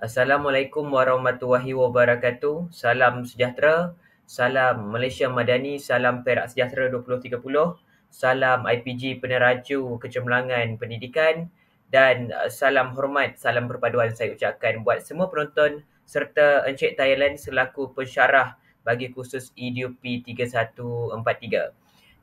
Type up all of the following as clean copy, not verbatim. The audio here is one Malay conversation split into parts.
Assalamualaikum warahmatullahi wabarakatuh. Salam sejahtera, salam Malaysia Madani, salam Perak Sejahtera 2030, salam IPG Peneraju Kecemerlangan Pendidikan dan salam hormat, salam perpaduan saya ucapkan buat semua penonton serta Encik Thailand selaku pensyarah bagi kursus EDUP 3143.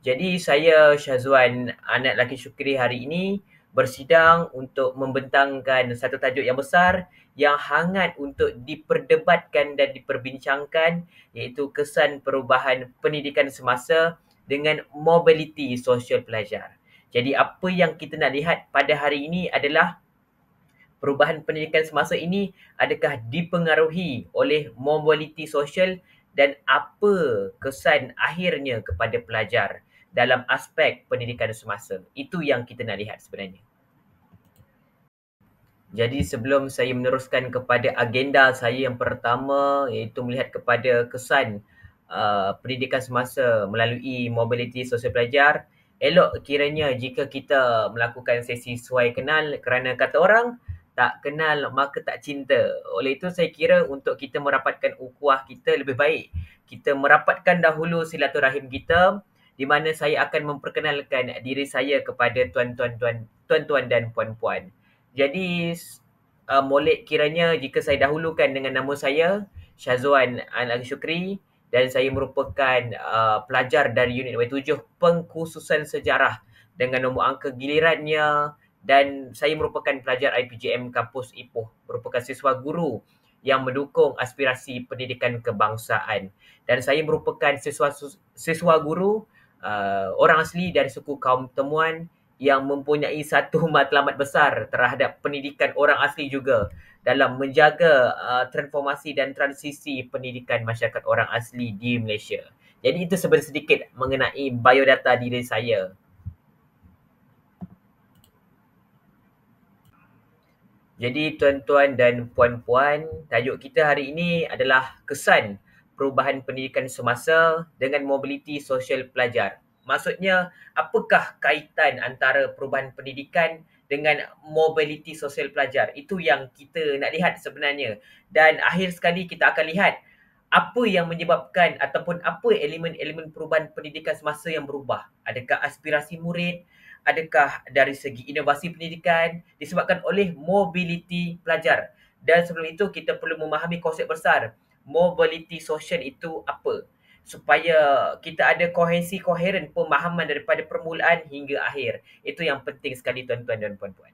Jadi saya Syazwan anak lelaki Syukri hari ini bersidang untuk membentangkan satu tajuk yang besar yang hangat untuk diperdebatkan dan diperbincangkan, iaitu kesan perubahan pendidikan semasa dengan mobiliti sosial pelajar. Jadi apa yang kita nak lihat pada hari ini adalah perubahan pendidikan semasa ini adakah dipengaruhi oleh mobiliti sosial dan apa kesan akhirnya kepada pelajar dalam aspek pendidikan semasa. Itu yang kita nak lihat sebenarnya. Jadi sebelum saya meneruskan kepada agenda saya yang pertama, iaitu melihat kepada kesan pendidikan semasa melalui mobiliti sosial pelajar, elok kiranya jika kita melakukan sesi suai kenal, kerana kata orang tak kenal maka tak cinta. Oleh itu saya kira untuk kita merapatkan ukhuwah kita lebih baik kita merapatkan dahulu silaturahim kita, di mana saya akan memperkenalkan diri saya kepada tuan-tuan dan puan-puan. Jadi molek kiranya jika saya dahulukan dengan nama saya Syazwan Al Syukri dan saya merupakan pelajar dari unit Y7 pengkhususan sejarah dengan nombor angka gilirannya, dan saya merupakan pelajar IPGM kampus Ipoh, merupakan siswa guru yang mendukung aspirasi pendidikan kebangsaan, dan saya merupakan siswa guru orang asli dari suku kaum Temuan yang mempunyai satu matlamat besar terhadap pendidikan orang asli juga dalam menjaga transformasi dan transisi pendidikan masyarakat orang asli di Malaysia. Jadi itu sebenarnya sedikit mengenai biodata diri saya. Jadi tuan-tuan dan puan-puan, tajuk kita hari ini adalah kesan perubahan pendidikan semasa dengan mobiliti sosial pelajar. Maksudnya, apakah kaitan antara perubahan pendidikan dengan mobiliti sosial pelajar? Itu yang kita nak lihat sebenarnya. Dan akhir sekali kita akan lihat apa yang menyebabkan ataupun apa elemen-elemen perubahan pendidikan semasa yang berubah. Adakah aspirasi murid? Adakah dari segi inovasi pendidikan disebabkan oleh mobiliti pelajar? Dan sebelum itu kita perlu memahami konsep besar. Mobiliti sosial itu apa? Supaya kita ada koheren pemahaman daripada permulaan hingga akhir. Itu yang penting sekali tuan-tuan dan puan-puan.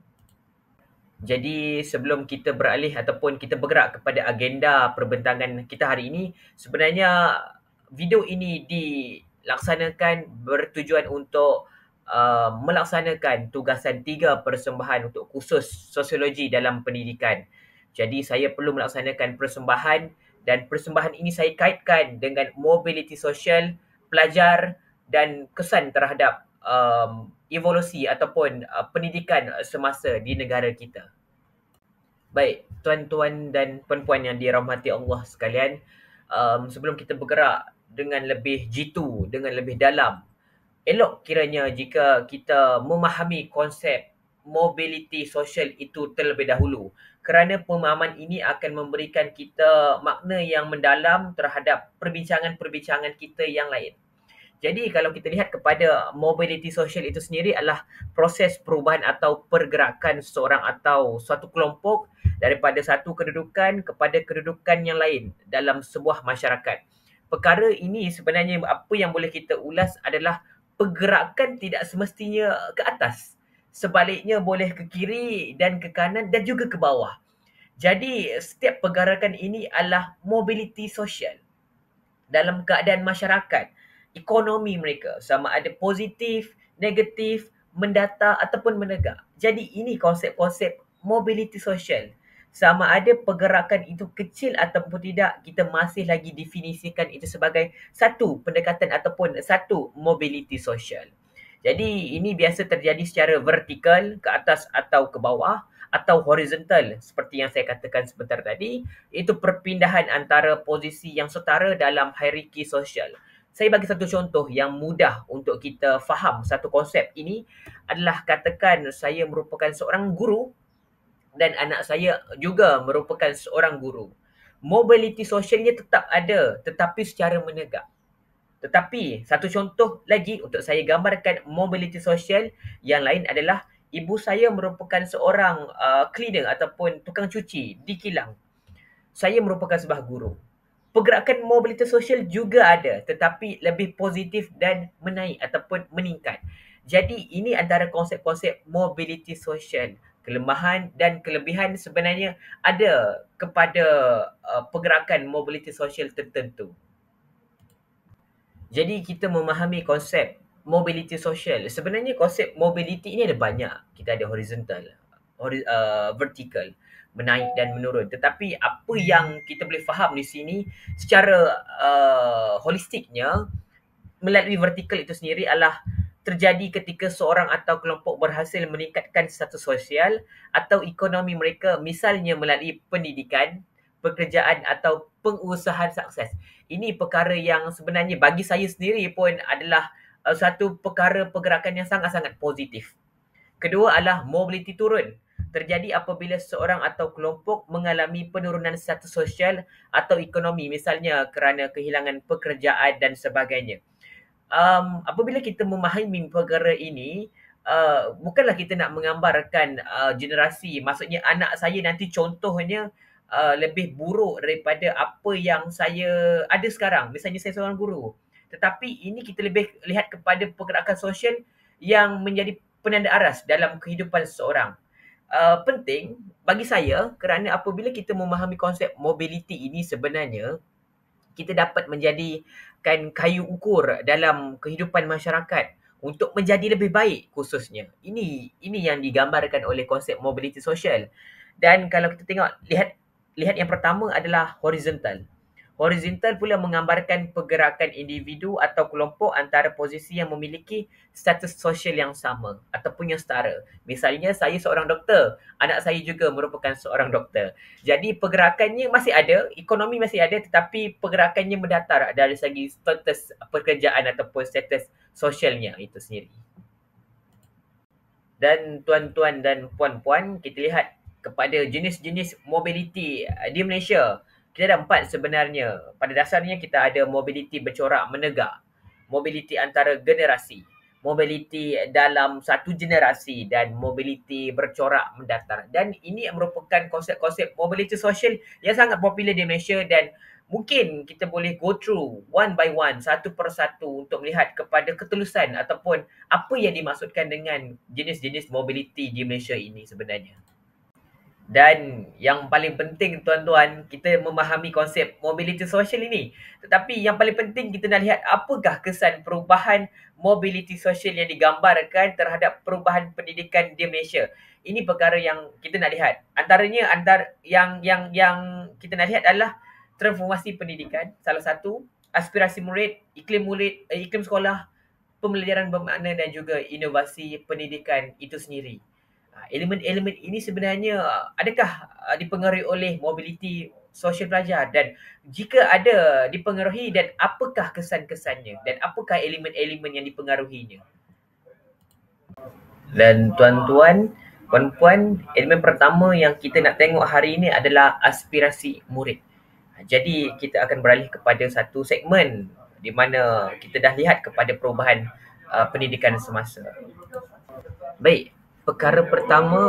Jadi sebelum kita beralih ataupun kita bergerak kepada agenda perbincangan kita hari ini, sebenarnya video ini dilaksanakan bertujuan untuk melaksanakan tugasan 3 persembahan untuk kursus sosiologi dalam pendidikan. Jadi saya perlu melaksanakan persembahan, dan persembahan ini saya kaitkan dengan mobiliti sosial pelajar dan kesan terhadap evolusi ataupun pendidikan semasa di negara kita. Baik, tuan-tuan dan puan-puan yang dirahmati Allah sekalian, sebelum kita bergerak dengan lebih jitu, dengan lebih dalam, elok kiranya jika kita memahami konsep mobiliti sosial itu terlebih dahulu, kerana pemahaman ini akan memberikan kita makna yang mendalam terhadap perbincangan-perbincangan kita yang lain. Jadi kalau kita lihat kepada mobiliti sosial itu sendiri adalah proses perubahan atau pergerakan seseorang atau suatu kelompok daripada satu kedudukan kepada kedudukan yang lain dalam sebuah masyarakat. Perkara ini sebenarnya apa yang boleh kita ulas adalah pergerakan tidak semestinya ke atas. Sebaliknya boleh ke kiri dan ke kanan dan juga ke bawah. Jadi setiap pergerakan ini adalah mobiliti sosial dalam keadaan masyarakat, ekonomi mereka, sama ada positif, negatif, mendata ataupun menegak. Jadi ini konsep-konsep mobiliti sosial. Sama ada pergerakan itu kecil ataupun tidak, kita masih lagi definisikan itu sebagai satu pendekatan ataupun satu mobiliti sosial. Jadi ini biasa terjadi secara vertikal ke atas atau ke bawah, atau horizontal seperti yang saya katakan sebentar tadi, itu perpindahan antara posisi yang setara dalam hierarki sosial. Saya bagi satu contoh yang mudah untuk kita faham satu konsep ini adalah, katakan saya merupakan seorang guru dan anak saya juga merupakan seorang guru. Mobiliti sosialnya tetap ada tetapi secara menegak. Tetapi satu contoh lagi untuk saya gambarkan mobiliti sosial yang lain adalah ibu saya merupakan seorang cleaner ataupun tukang cuci di kilang. Saya merupakan sebuah guru. Pergerakan mobilitas sosial juga ada tetapi lebih positif dan menaik ataupun meningkat. Jadi ini antara konsep-konsep mobiliti sosial. Kelemahan dan kelebihan sebenarnya ada kepada pergerakan mobiliti sosial tertentu. Jadi kita memahami konsep mobiliti sosial. Sebenarnya konsep mobiliti ini ada banyak. Kita ada horizontal, vertical, menaik dan menurun. Tetapi apa yang kita boleh faham di sini secara holistiknya melalui vertikal itu sendiri adalah terjadi ketika seorang atau kelompok berhasil meningkatkan status sosial atau ekonomi mereka, misalnya melalui pendidikan, pekerjaan atau pengusahaan sukses. Ini perkara yang sebenarnya bagi saya sendiri pun adalah satu perkara pergerakan yang sangat-sangat positif. Kedua adalah mobiliti turun. Terjadi apabila seorang atau kelompok mengalami penurunan status sosial atau ekonomi, misalnya kerana kehilangan pekerjaan dan sebagainya. Apabila kita memahami perkara ini, bukanlah kita nak menggambarkan generasi, maksudnya anak saya nanti contohnya lebih buruk daripada apa yang saya ada sekarang. Misalnya saya seorang guru. Tetapi ini kita lebih lihat kepada pergerakan sosial yang menjadi penanda aras dalam kehidupan seseorang. Penting bagi saya kerana apabila kita memahami konsep mobiliti ini sebenarnya kita dapat menjadikan kayu ukur dalam kehidupan masyarakat untuk menjadi lebih baik khususnya. Ini yang digambarkan oleh konsep mobiliti sosial. Dan kalau kita tengok, lihat yang pertama adalah horizontal. Horizontal pula menggambarkan pergerakan individu atau kelompok antara posisi yang memiliki status sosial yang sama ataupun yang setara. Misalnya saya seorang doktor, anak saya juga merupakan seorang doktor. Jadi pergerakannya masih ada, ekonomi masih ada tetapi pergerakannya mendatar dari segi status pekerjaan ataupun status sosialnya itu sendiri. Dan tuan-tuan dan puan-puan, kita lihat kepada jenis-jenis mobiliti di Malaysia. Kita ada 4 sebenarnya. Pada dasarnya kita ada mobiliti bercorak menegak, mobiliti antara generasi, mobiliti dalam satu generasi dan mobiliti bercorak mendatar. Dan ini merupakan konsep-konsep mobiliti sosial yang sangat popular di Malaysia dan mungkin kita boleh go through one by one, satu persatu untuk melihat kepada ketulusan ataupun apa yang dimaksudkan dengan jenis-jenis mobiliti di Malaysia ini sebenarnya. Dan yang paling penting tuan-tuan, kita memahami konsep mobiliti sosial ini. Tetapi yang paling penting kita nak lihat apakah kesan perubahan mobiliti sosial yang digambarkan terhadap perubahan pendidikan di Malaysia. Ini perkara yang kita nak lihat. Antaranya yang kita nak lihat adalah transformasi pendidikan, salah satu, aspirasi murid, iklim sekolah, pembelajaran bermakna dan juga inovasi pendidikan itu sendiri. Elemen-elemen ini sebenarnya adakah dipengaruhi oleh mobiliti sosial pelajar dan jika ada dipengaruhi dan apakah kesan-kesannya dan apakah elemen-elemen yang dipengaruhinya. Dan tuan-tuan, puan-puan, elemen pertama yang kita nak tengok hari ini adalah aspirasi murid. Jadi kita akan beralih kepada satu segmen di mana kita dah lihat kepada perubahan pendidikan semasa. Baik, perkara pertama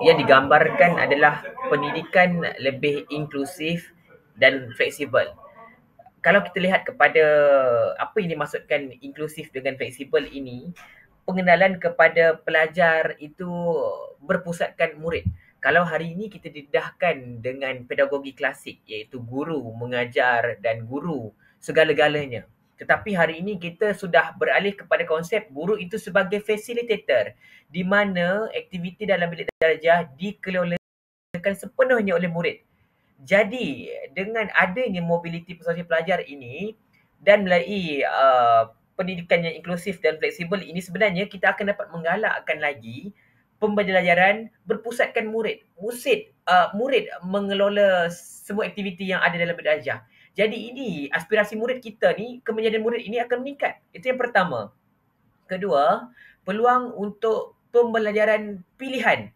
yang digambarkan adalah pendidikan lebih inklusif dan fleksibel. Kalau kita lihat kepada apa yang dimaksudkan inklusif dengan fleksibel ini, pengenalan kepada pelajar itu berpusatkan murid. Kalau hari ini kita didedahkan dengan pedagogi klasik iaitu guru mengajar dan guru segala-galanya. Tetapi hari ini kita sudah beralih kepada konsep guru itu sebagai facilitator di mana aktiviti dalam bilik darjah dikelolakan sepenuhnya oleh murid. Jadi dengan adanya mobiliti sosial pelajar ini dan melalui pendidikan yang inklusif dan fleksibel ini sebenarnya kita akan dapat menggalakkan lagi pembelajaran berpusatkan murid. Murid mengelola semua aktiviti yang ada dalam bilik darjah. Jadi ini aspirasi murid kita ni, kemenjadian murid ini akan meningkat. Itu yang pertama. Kedua, peluang untuk pembelajaran pilihan.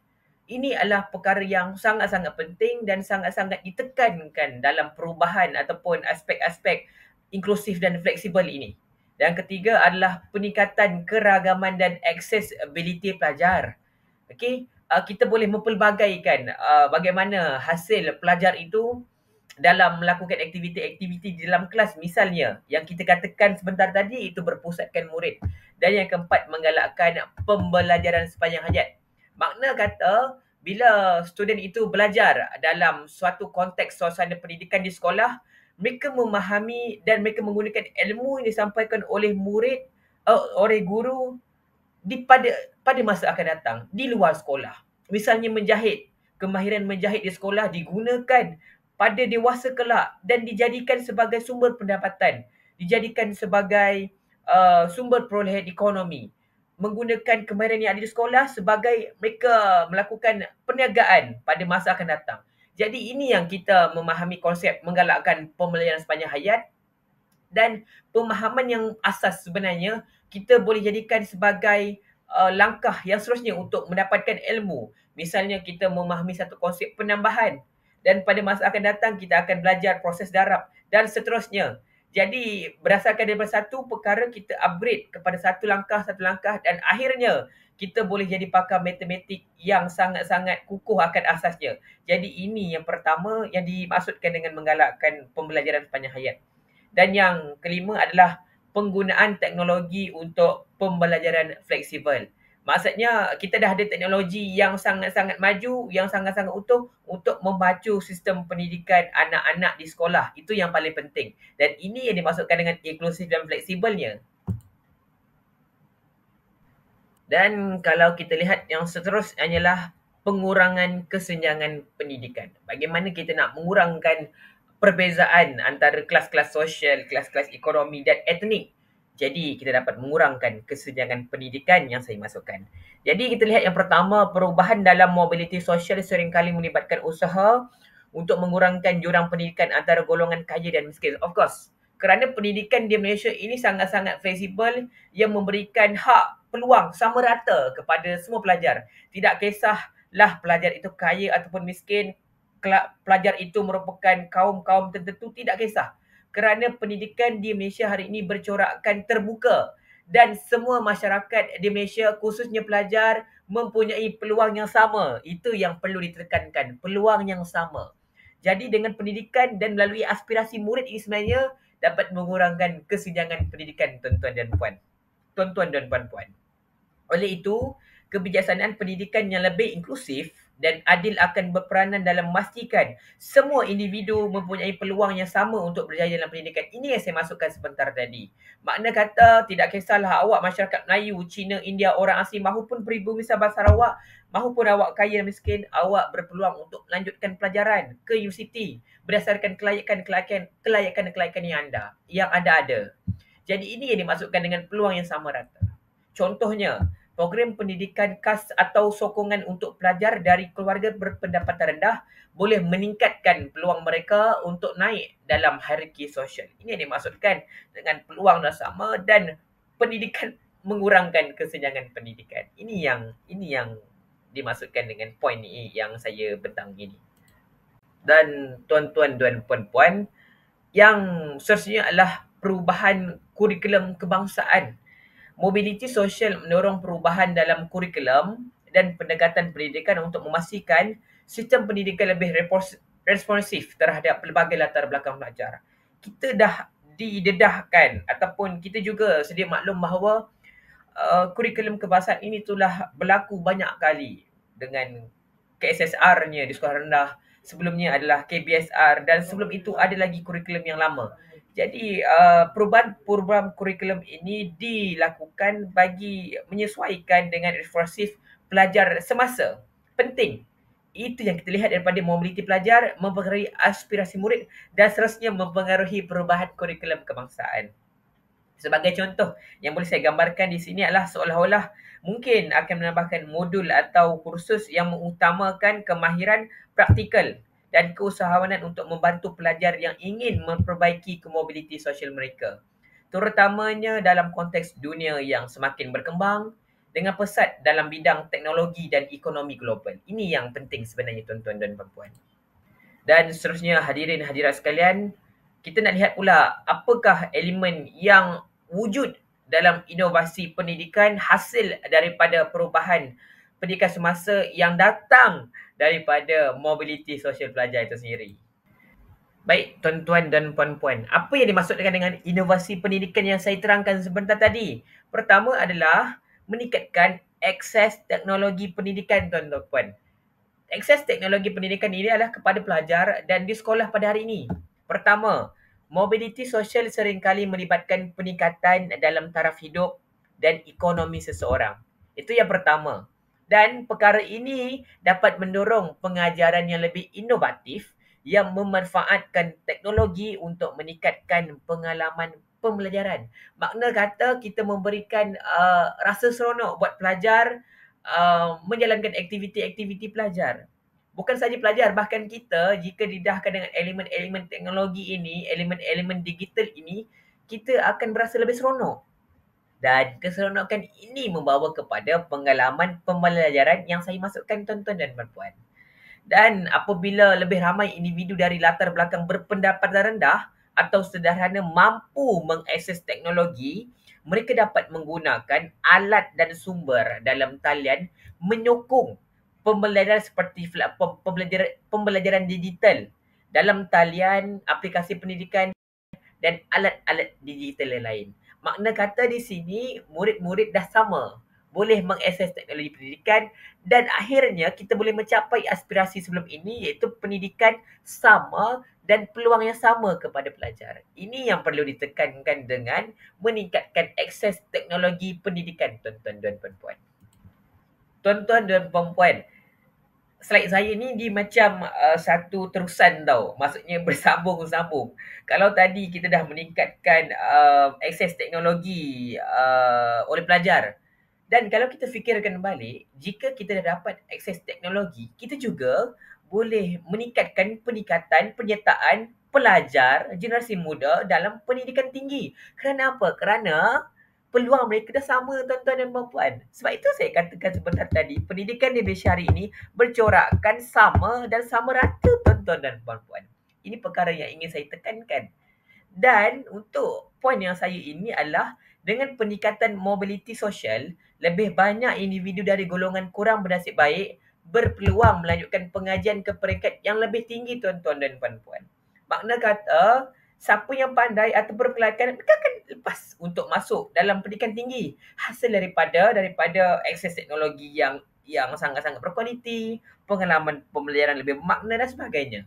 Ini adalah perkara yang sangat-sangat penting dan sangat-sangat ditekankan dalam perubahan ataupun aspek-aspek inklusif dan fleksibel ini. Dan ketiga adalah peningkatan keragaman dan accessibility pelajar. Okey, kita boleh mempelbagaikan bagaimana hasil pelajar itu dalam melakukan aktiviti-aktiviti di dalam kelas, misalnya yang kita katakan sebentar tadi itu berpusatkan murid, dan yang keempat menggalakkan pembelajaran sepanjang hayat. Makna kata bila student itu belajar dalam suatu konteks suasana pendidikan di sekolah, mereka memahami dan mereka menggunakan ilmu yang disampaikan oleh murid, oleh guru pada masa akan datang di luar sekolah. Misalnya menjahit, kemahiran menjahit di sekolah digunakan pada dewasa kelak dan dijadikan sebagai sumber pendapatan, dijadikan sebagai sumber perolehan ekonomi. Menggunakan kemahiran yang ada di sekolah sebagai mereka melakukan perniagaan pada masa akan datang. Jadi ini yang kita memahami konsep menggalakkan pembelajaran sepanjang hayat, dan pemahaman yang asas sebenarnya kita boleh jadikan sebagai langkah yang seterusnya untuk mendapatkan ilmu. Misalnya kita memahami satu konsep penambahan, dan pada masa akan datang kita akan belajar proses darab dan seterusnya. Jadi berdasarkan daripada satu perkara kita upgrade kepada satu langkah, dan akhirnya kita boleh jadi pakar matematik yang sangat-sangat kukuh akan asasnya. Jadi ini yang pertama yang dimaksudkan dengan menggalakkan pembelajaran sepanjang hayat. Dan yang kelima adalah penggunaan teknologi untuk pembelajaran fleksibel. Maksudnya kita dah ada teknologi yang sangat-sangat maju, yang sangat-sangat utuh untuk memacu sistem pendidikan anak-anak di sekolah. Itu yang paling penting. Dan ini yang dimaksudkan dengan inklusif dan fleksibelnya. Dan kalau kita lihat yang seterusnya hanyalah pengurangan kesenjangan pendidikan. Bagaimana kita nak mengurangkan perbezaan antara kelas-kelas sosial, kelas-kelas ekonomi dan etnik. Jadi kita dapat mengurangkan kesenjangan pendidikan yang saya masukkan. Jadi kita lihat yang pertama, perubahan dalam mobiliti sosial seringkali melibatkan usaha untuk mengurangkan jurang pendidikan antara golongan kaya dan miskin. Of course, kerana pendidikan di Malaysia ini sangat-sangat fleksibel yang memberikan hak peluang sama rata kepada semua pelajar. Tidak kisahlah pelajar itu kaya ataupun miskin, pelajar itu merupakan kaum-kaum tertentu, tidak kisah. Kerana pendidikan di Malaysia hari ini bercorakkan terbuka dan semua masyarakat di Malaysia khususnya pelajar mempunyai peluang yang sama. Itu yang perlu ditekankan, peluang yang sama. Jadi dengan pendidikan dan melalui aspirasi murid ini sebenarnya dapat mengurangkan kesenjangan pendidikan, tuan-tuan dan puan. Tuan-tuan dan puan-puan. Oleh itu, kebijaksanaan pendidikan yang lebih inklusif dan adil akan berperanan dalam memastikan semua individu mempunyai peluang yang sama untuk berjaya dalam pendidikan. Ini yang saya masukkan sebentar tadi. Makna kata tidak kisahlah awak masyarakat Melayu, Cina, India, orang asing mahupun pribumi Sabah Sarawak, mahupun awak kaya dan miskin, awak berpeluang untuk melanjutkan pelajaran ke universiti berdasarkan kelayakan yang anda ada. Jadi ini yang dimaksudkan dengan peluang yang sama rata. Contohnya, program pendidikan khas atau sokongan untuk pelajar dari keluarga berpendapatan rendah boleh meningkatkan peluang mereka untuk naik dalam hierarki sosial. Ini yang dimaksudkan dengan peluang yang sama dan pendidikan mengurangkan kesenjangan pendidikan. Ini yang dimaksudkan dengan poin ini yang saya bentang ini. Dan tuan-tuan dan puan-puan, yang seterusnya adalah perubahan kurikulum kebangsaan. Mobiliti sosial mendorong perubahan dalam kurikulum dan pendekatan pendidikan untuk memastikan sistem pendidikan lebih responsif terhadap pelbagai latar belakang pelajar. Kita dah didedahkan ataupun kita juga sedia maklum bahawa kurikulum kebangsaan ini telah berlaku banyak kali dengan KSSR-nya di sekolah rendah. Sebelumnya adalah KBSR dan sebelum itu ada lagi kurikulum yang lama. Jadi perubahan program kurikulum ini dilakukan bagi menyesuaikan dengan responsif pelajar semasa. Penting. Itu yang kita lihat daripada mobiliti pelajar, mempengaruhi aspirasi murid dan seterusnya mempengaruhi perubahan kurikulum kebangsaan. Sebagai contoh yang boleh saya gambarkan di sini adalah seolah-olah mungkin akan menambahkan modul atau kursus yang mengutamakan kemahiran praktikal dan keusahawanan untuk membantu pelajar yang ingin memperbaiki mobiliti sosial mereka. Terutamanya dalam konteks dunia yang semakin berkembang dengan pesat dalam bidang teknologi dan ekonomi global. Ini yang penting sebenarnya tuan-tuan dan puan-puan. Dan seterusnya hadirin hadirat sekalian, kita nak lihat pula apakah elemen yang wujud dalam inovasi pendidikan hasil daripada perubahan pendidikan semasa yang datang daripada mobiliti sosial pelajar itu sendiri. Baik, tuan-tuan dan puan-puan, apa yang dimaksudkan dengan inovasi pendidikan yang saya terangkan sebentar tadi? Pertama adalah meningkatkan akses teknologi pendidikan, tuan-tuan dan puan. Akses teknologi pendidikan ini adalah kepada pelajar dan di sekolah pada hari ini. Pertama, mobiliti sosial seringkali melibatkan peningkatan dalam taraf hidup dan ekonomi seseorang. Itu yang pertama. Dan perkara ini dapat mendorong pengajaran yang lebih inovatif yang memanfaatkan teknologi untuk meningkatkan pengalaman pembelajaran. Makna kata kita memberikan rasa seronok buat pelajar menjalankan aktiviti-aktiviti pelajar. Bukan saja pelajar, bahkan kita jika didahkan dengan elemen-elemen teknologi ini, elemen-elemen digital ini, kita akan berasa lebih seronok. Dan keseronokan ini membawa kepada pengalaman pembelajaran yang saya maksudkan tuan-tuan dan puan-puan. Dan apabila lebih ramai individu dari latar belakang berpendapatan rendah atau sederhana mampu mengakses teknologi, mereka dapat menggunakan alat dan sumber dalam talian menyokong pembelajaran seperti pembelajaran digital dalam talian aplikasi pendidikan dan alat-alat digital yang lain. Makna kata di sini, murid-murid dah sama boleh mengakses teknologi pendidikan dan akhirnya kita boleh mencapai aspirasi sebelum ini iaitu pendidikan sama dan peluang yang sama kepada pelajar. Ini yang perlu ditekankan dengan meningkatkan akses teknologi pendidikan, tuan-tuan dan puan-puan. Tuan-tuan dan puan-puan, slide saya ni dia macam satu terusan tau. Maksudnya bersambung-sambung. Kalau tadi kita dah meningkatkan akses teknologi oleh pelajar. Dan kalau kita fikirkan balik, jika kita dah dapat akses teknologi, kita juga boleh meningkatkan peningkatan penyertaan pelajar generasi muda dalam pendidikan tinggi. Kerana apa? Kerana peluang mereka dah sama, tuan-tuan dan puan-puan. Sebab itu saya katakan sebentar tadi, pendidikan di Malaysia hari ini bercorakkan sama dan sama rata, tuan-tuan dan puan-puan. Ini perkara yang ingin saya tekankan. Dan untuk poin yang saya ini adalah dengan peningkatan mobiliti sosial, lebih banyak individu dari golongan kurang bernasib baik berpeluang melanjutkan pengajian ke peringkat yang lebih tinggi, tuan-tuan dan puan-puan. Makna kata, siapa yang pandai atau berkelakar, mereka akan lepas untuk masuk dalam pendidikan tinggi. Hasil daripada akses teknologi yang sangat-sangat berkualiti, pengalaman pembelajaran lebih bermakna dan sebagainya.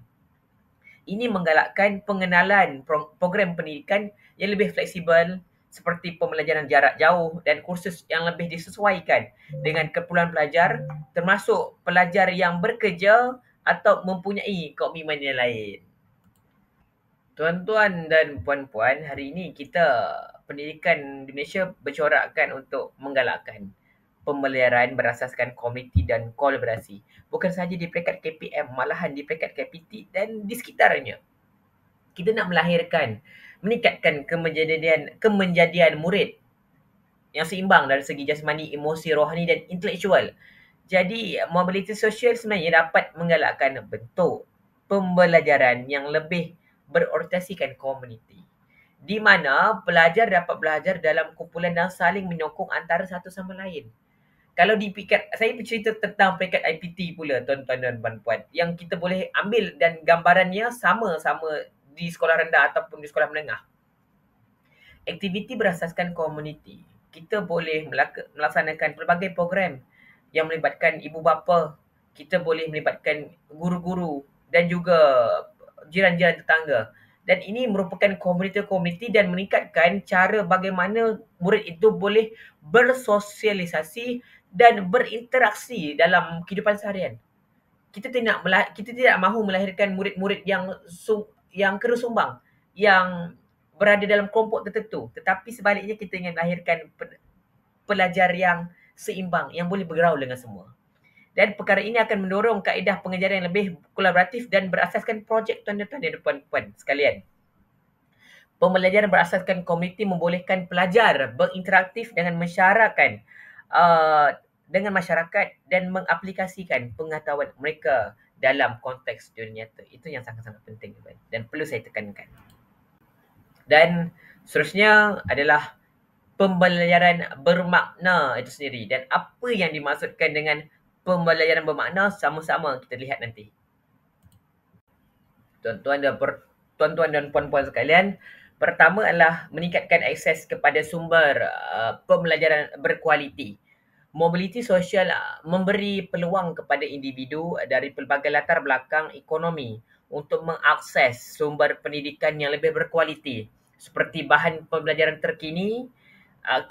Ini menggalakkan pengenalan program pendidikan yang lebih fleksibel seperti pembelajaran jarak jauh dan kursus yang lebih disesuaikan dengan keperluan pelajar termasuk pelajar yang bekerja atau mempunyai komitmen yang lain. Tuan-tuan dan puan-puan, hari ini kita pendidikan di Malaysia bercorakkan untuk menggalakkan pembelajaran berasaskan komuniti dan kolaborasi. Bukan sahaja di peringkat KPM, malahan di peringkat KPT dan di sekitarnya. Kita nak meningkatkan kemenjadian murid yang seimbang dari segi jasmani, emosi, rohani dan intelektual. Jadi, mobiliti sosial sebenarnya dapat menggalakkan bentuk pembelajaran yang lebih berorientasikan komuniti. Di mana pelajar dapat belajar dalam kumpulan dan saling menyokong antara satu sama lain. Kalau dipikir, saya bercerita tentang peringkat IPT pula, tuan-tuan dan puan-puan, yang kita boleh ambil dan gambarannya sama-sama di sekolah rendah ataupun di sekolah menengah. Aktiviti berasaskan komuniti. Kita boleh melaksanakan pelbagai program yang melibatkan ibu bapa. Kita boleh melibatkan guru-guru dan juga jiran-jiran tetangga. Dan ini merupakan komuniti-komuniti dan meningkatkan cara bagaimana murid itu boleh bersosialisasi dan berinteraksi dalam kehidupan seharian. Kita tidak mahu melahirkan murid-murid yang kena sumbang, yang berada dalam kelompok tertentu, tetapi sebaliknya kita ingin melahirkan pelajar yang seimbang, yang boleh bergaul dengan semua. Dan perkara ini akan mendorong kaedah pengajaran yang lebih kolaboratif dan berasaskan projek, tuan-tuan dan puan-puan sekalian. Pembelajaran berasaskan komuniti membolehkan pelajar berinteraktif dengan masyarakat dengan masyarakat dan mengaplikasikan pengetahuan mereka dalam konteks dunia nyata. Itu yang sangat-sangat penting dan perlu saya tekankan. Dan seterusnya adalah pembelajaran bermakna itu sendiri. Dan apa yang dimaksudkan dengan pembelajaran bermakna sama-sama kita lihat nanti. Tuan-tuan dan puan-puan sekalian, pertama adalah meningkatkan akses kepada sumber pembelajaran berkualiti. Mobiliti sosial memberi peluang kepada individu dari pelbagai latar belakang ekonomi untuk mengakses sumber pendidikan yang lebih berkualiti seperti bahan pembelajaran terkini,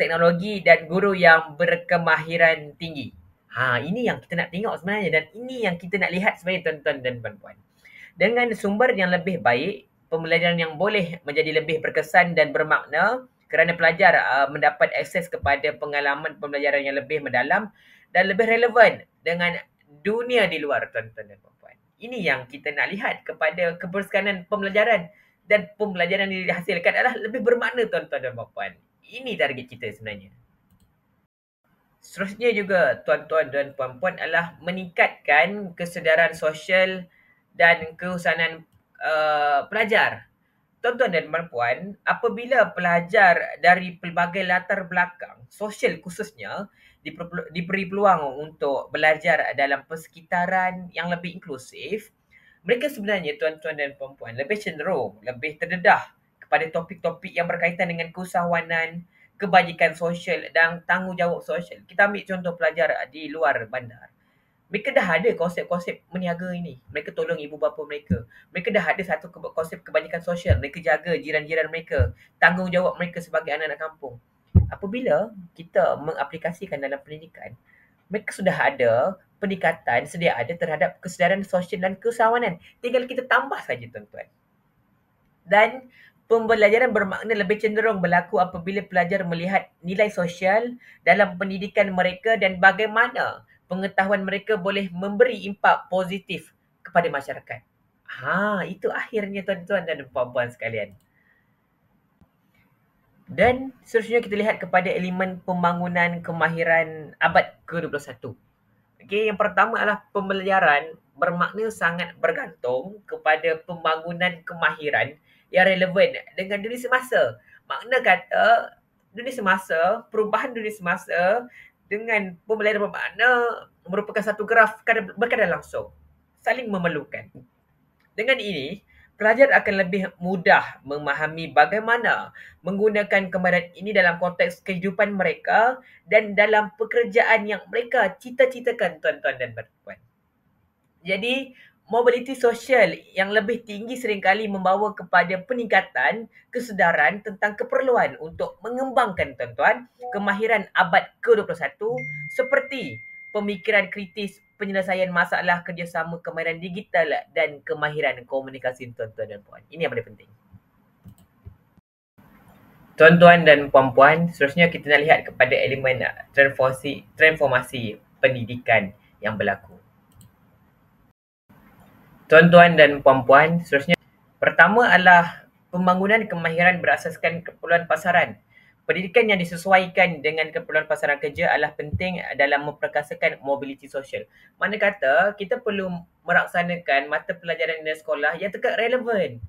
teknologi dan guru yang berkemahiran tinggi. Ini yang kita nak tengok sebenarnya dan ini yang kita nak lihat sebenarnya tuan-tuan dan puan-puan. Dengan sumber yang lebih baik, pembelajaran yang boleh menjadi lebih berkesan dan bermakna kerana pelajar mendapat akses kepada pengalaman pembelajaran yang lebih mendalam dan lebih relevan dengan dunia di luar, tuan-tuan dan puan-puan. Ini yang kita nak lihat kepada kebersekanan pembelajaran dan pembelajaran yang dihasilkan adalah lebih bermakna, tuan-tuan dan puan-puan. Ini target kita sebenarnya. Seterusnya juga tuan-tuan dan puan-puan adalah meningkatkan kesedaran sosial dan keusahanan pelajar. Tuan-tuan dan puan-puan, apabila pelajar dari pelbagai latar belakang sosial khususnya diberi peluang untuk belajar dalam persekitaran yang lebih inklusif, mereka sebenarnya tuan-tuan dan puan-puan lebih cenderung, lebih terdedah kepada topik-topik yang berkaitan dengan keusahawanan, kebajikan sosial dan tanggungjawab sosial. Kita ambil contoh pelajar di luar bandar. Mereka dah ada konsep-konsep meniaga ini. Mereka tolong ibu bapa mereka. Mereka dah ada satu konsep kebajikan sosial. Mereka jaga jiran-jiran mereka. Tanggungjawab mereka sebagai anak-anak kampung. Apabila kita mengaplikasikan dalam pendidikan, mereka sudah ada peningkatan sedia ada terhadap kesedaran sosial dan keusahawanan. Tinggal kita tambah saja, tuan-tuan. Dan pembelajaran bermakna lebih cenderung berlaku apabila pelajar melihat nilai sosial dalam pendidikan mereka dan bagaimana pengetahuan mereka boleh memberi impak positif kepada masyarakat. Itu akhirnya tuan-tuan dan puan-puan sekalian. Dan seterusnya kita lihat kepada elemen pembangunan kemahiran abad ke-21. Okey, yang pertama adalah pembelajaran bermakna sangat bergantung kepada pembangunan kemahiran yang relevan dengan dunia semasa. Makna kata dunia semasa, perubahan dunia semasa dengan pembelajaran bermakna merupakan satu graf berkaitan langsung, saling memerlukan. Dengan ini, pelajar akan lebih mudah memahami bagaimana menggunakan kemahiran ini dalam konteks kehidupan mereka dan dalam pekerjaan yang mereka cita-citakan, tuan-tuan dan puan-puan. Jadi, mobiliti sosial yang lebih tinggi seringkali membawa kepada peningkatan kesedaran tentang keperluan untuk mengembangkan, tuan-tuan, kemahiran abad ke-21 seperti pemikiran kritis, penyelesaian masalah, kerjasama, kemahiran digital dan kemahiran komunikasi, tuan-tuan dan puan. Ini yang paling penting. Tuan-tuan dan puan-puan, seterusnya kita nak lihat kepada elemen transformasi pendidikan yang berlaku. Tuan-tuan dan puan-puan, seterusnya pertama adalah pembangunan kemahiran berasaskan keperluan pasaran. Pendidikan yang disesuaikan dengan keperluan pasaran kerja adalah penting dalam memperkasakan mobiliti sosial. Mana kata kita perlu melaksanakan mata pelajaran di sekolah yang tetap relevan.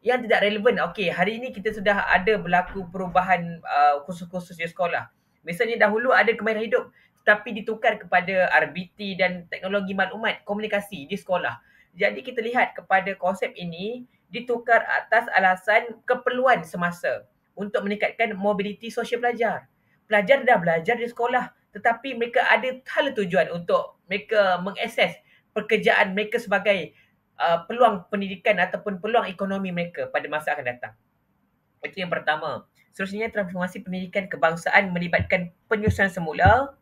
Yang tidak relevan, okey, hari ini kita sudah ada berlaku perubahan kursus-kursus di sekolah. Misalnya dahulu ada kemahiran hidup tapi ditukar kepada RBT dan teknologi maklumat komunikasi di sekolah. Jadi kita lihat kepada konsep ini ditukar atas alasan keperluan semasa untuk meningkatkan mobiliti sosial pelajar. Pelajar dah belajar di sekolah tetapi mereka ada hala tujuan untuk mereka mengakses pekerjaan mereka sebagai peluang pendidikan ataupun peluang ekonomi mereka pada masa akan datang. Itu yang pertama. Seterusnya, transformasi pendidikan kebangsaan melibatkan penyusunan semula,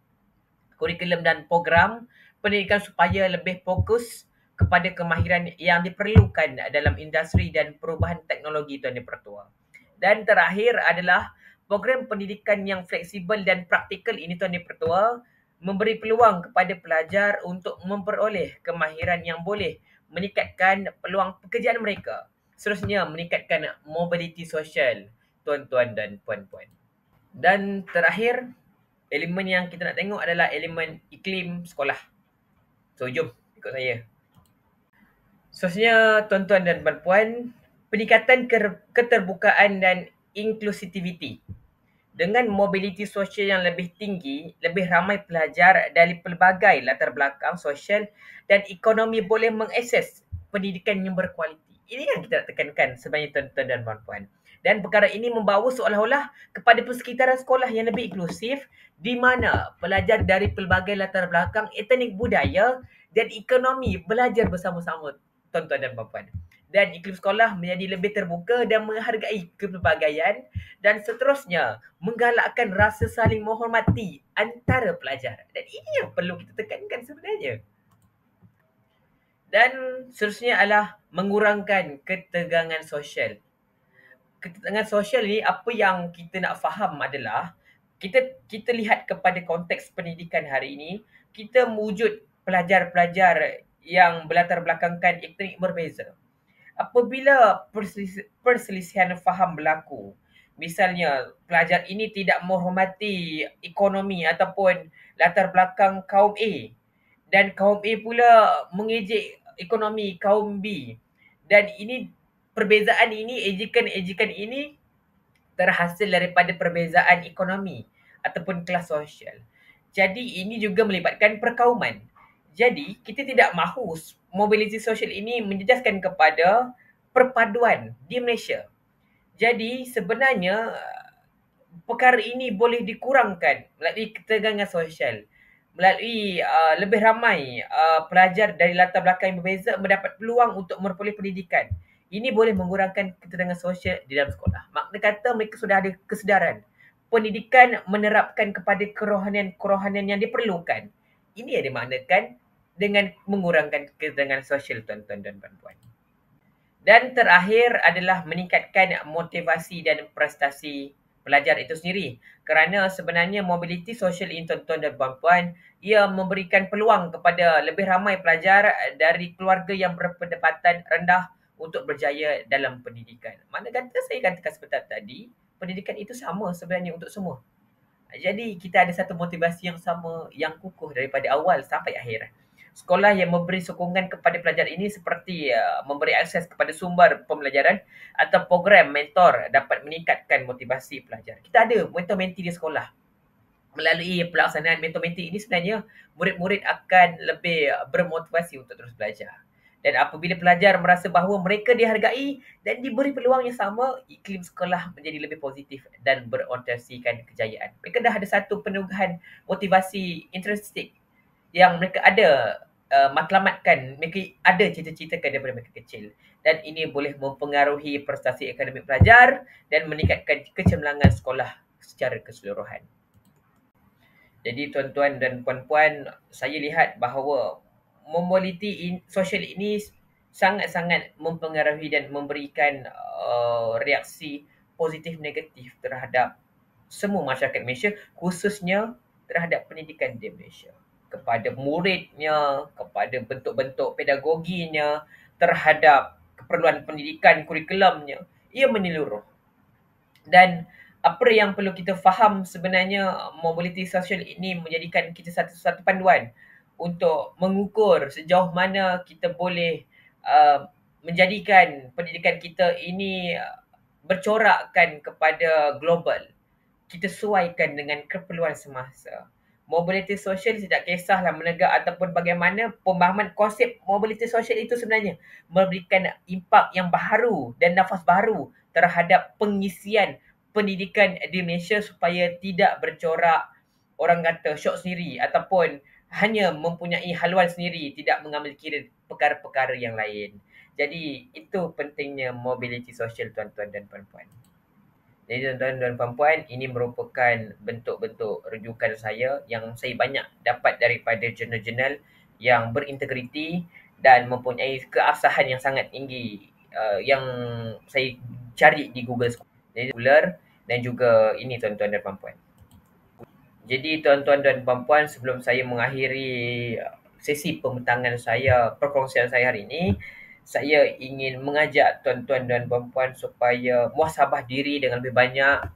kurikulum dan program pendidikan supaya lebih fokus kepada kemahiran yang diperlukan dalam industri dan perubahan teknologi, tuan dan pertua. Dan terakhir adalah program pendidikan yang fleksibel dan praktikal ini, tuan dan pertua, memberi peluang kepada pelajar untuk memperoleh kemahiran yang boleh meningkatkan peluang pekerjaan mereka. Seterusnya, meningkatkan mobiliti sosial, tuan-tuan dan puan-puan. Dan terakhir, Elemen yang kita nak tengok adalah elemen iklim sekolah. So, jom ikut saya. Seterusnya, tuan-tuan dan puan-puan, peningkatan keterbukaan dan inklusiviti. Dengan mobiliti sosial yang lebih tinggi, lebih ramai pelajar dari pelbagai latar belakang sosial dan ekonomi boleh mengakses pendidikan yang berkualiti. Ini yang kita nak tekankan sebenarnya tuan-tuan dan puan-puan. Dan perkara ini membawa seolah-olah kepada persekitaran sekolah yang lebih inklusif di mana pelajar dari pelbagai latar belakang etnik budaya dan ekonomi belajar bersama-sama tuan-tuan dan puan-puan. Dan iklim sekolah menjadi lebih terbuka dan menghargai kepelbagaian dan seterusnya menggalakkan rasa saling menghormati antara pelajar. Dan ini yang perlu kita tekankan sebenarnya. Dan seterusnya adalah mengurangkan ketegangan sosial. Ketegangan sosial ni apa yang kita nak faham adalah kita lihat kepada konteks pendidikan hari ini, kita mewujud pelajar-pelajar yang berlatar belakangkan etnik berbeza. Apabila perselisihan faham berlaku, misalnya pelajar ini tidak menghormati ekonomi ataupun latar belakang kaum A dan kaum A pula mengejek ekonomi kaum B, dan ini perbezaan ini, ejekan-ejekan ini terhasil daripada perbezaan ekonomi ataupun kelas sosial. Jadi ini juga melibatkan perkauman. Jadi kita tidak mahu mobiliti sosial ini menjejaskan kepada perpaduan di Malaysia. Jadi sebenarnya perkara ini boleh dikurangkan melalui ketegangan sosial, melalui lebih ramai pelajar dari latar belakang yang berbeza mendapat peluang untuk memperoleh pendidikan. Ini boleh mengurangkan ketegangan sosial di dalam sekolah. Makna kata mereka sudah ada kesedaran. Pendidikan menerapkan kepada kerohanian-kerohanian yang diperlukan. Ini yang dimaknakan dengan mengurangkan ketegangan sosial tuan-tuan dan puan-puan. Dan terakhir adalah meningkatkan motivasi dan prestasi pelajar itu sendiri. Kerana sebenarnya mobiliti sosial ini tuan-tuan dan puan-puan, ia memberikan peluang kepada lebih ramai pelajar dari keluarga yang berpendapatan rendah untuk berjaya dalam pendidikan. Mana kata saya katakan seperti tadi, pendidikan itu sama sebenarnya untuk semua. Jadi kita ada satu motivasi yang sama, yang kukuh daripada awal sampai akhir. Sekolah yang memberi sokongan kepada pelajar ini seperti memberi akses kepada sumber pembelajaran atau program mentor dapat meningkatkan motivasi pelajar. Kita ada mentor-menti di sekolah. Melalui pelaksanaan mentor-menti ini sebenarnya murid-murid akan lebih bermotivasi untuk terus belajar. Dan apabila pelajar merasa bahawa mereka dihargai dan diberi peluang yang sama, iklim sekolah menjadi lebih positif dan berorientasikan kejayaan. Mereka dah ada satu penugahan motivasi intrinsik yang mereka ada matlamatkan, mereka ada cita-citakan daripada mereka kecil. Dan ini boleh mempengaruhi prestasi akademik pelajar dan meningkatkan kecemerlangan sekolah secara keseluruhan. Jadi tuan-tuan dan puan-puan, saya lihat bahawa mobiliti sosial ini sangat-sangat mempengaruhi dan memberikan reaksi positif negatif terhadap semua masyarakat Malaysia, khususnya terhadap pendidikan di Malaysia. Kepada muridnya, kepada bentuk-bentuk pedagoginya, terhadap keperluan pendidikan kurikulumnya, ia menyeluruh. Dan apa yang perlu kita faham sebenarnya, mobiliti sosial ini menjadikan kita satu panduan untuk mengukur sejauh mana kita boleh menjadikan pendidikan kita ini bercorakkan kepada global. Kita sesuaikan dengan keperluan semasa. Mobiliti sosial tidak kisahlah menegak ataupun bagaimana, pemahaman konsep mobiliti sosial itu sebenarnya memberikan impak yang baru dan nafas baru terhadap pengisian pendidikan di Malaysia supaya tidak bercorak orang kata syok sendiri ataupun hanya mempunyai haluan sendiri, tidak mengambil kira perkara-perkara yang lain. Jadi itu pentingnya mobiliti sosial tuan-tuan dan puan-puan. Jadi tuan-tuan dan puan-puan, ini merupakan bentuk-bentuk rujukan saya yang saya banyak dapat daripada jurnal-jurnal yang berintegriti dan mempunyai keabsahan yang sangat tinggi yang saya cari di Google Scholar. Jadi popular dan juga ini tuan-tuan dan puan-puan. Jadi tuan-tuan dan puan-puan, sebelum saya mengakhiri sesi pembentangan saya, perkongsian saya hari ini, saya ingin mengajak tuan-tuan dan puan-puan supaya muhasabah diri dengan lebih banyak,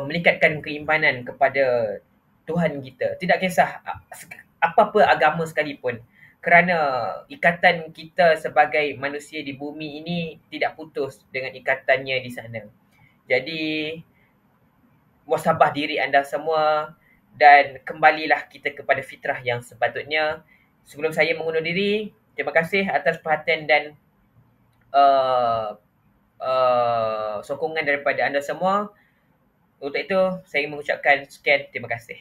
meningkatkan keimanan kepada Tuhan kita. Tidak kisah apa-apa agama sekalipun. Kerana ikatan kita sebagai manusia di bumi ini tidak putus dengan ikatannya di sana. Jadi, muhasabah diri anda semua dan kembalilah kita kepada fitrah yang sepatutnya. Sebelum saya mengundur diri, terima kasih atas perhatian dan uh, sokongan daripada anda semua. Untuk itu, saya mengucapkan sekian, terima kasih.